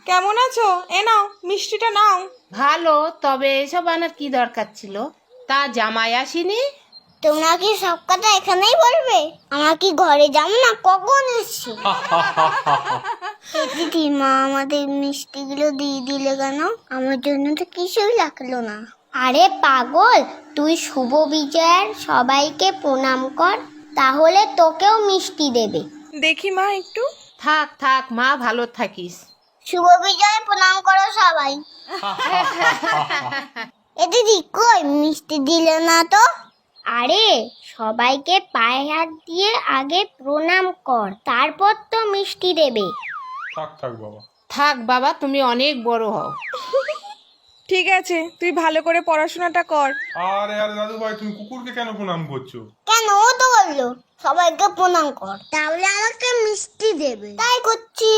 কেমন আছো? এ নাও মিষ্টিটা নাও। ভালো, তবে এসব আনার কি দরকার ছিল? তা জামাই আসেনি? তোমরা কি সব কথা এখানেই বলবে? আমার কি ঘরে যাবো না? কখন এসছো? দিদিমা আমাদের মিষ্টিগুলো দিয়ে দিলে কেন? আমার জন্য তো কিছুই লাগলো না। আরে পাগল, তুই শুভ বিজয়ের সবাইকে প্রণাম কর, তাহলে তোকেও মিষ্টি দেবে। দেখি মা একটু। থাক থাক মা, ভালো থাকিস। শুভ বিজয় প্রণাম করো সবাই। এ দিদি কই মিষ্টি দিলে না তো? আরে সবাইকে পায়ে হাত দিয়ে আগে প্রণাম কর, তারপর তো মিষ্টি দেবে। থাক থাক বাবা। থাক বাবা, তুমি অনেক বড় হও। ঠিক আছে, তুই ভালো করে পড়াশোনাটা কর। আরে আরে দাদু ভাই, তুমি কুকুরকে কেন প্রণাম করছো? কেন, ও তো বললো সবাইকে প্রণাম কর, তাহলে আমাকে মিষ্টি দেবে, তাই করছি।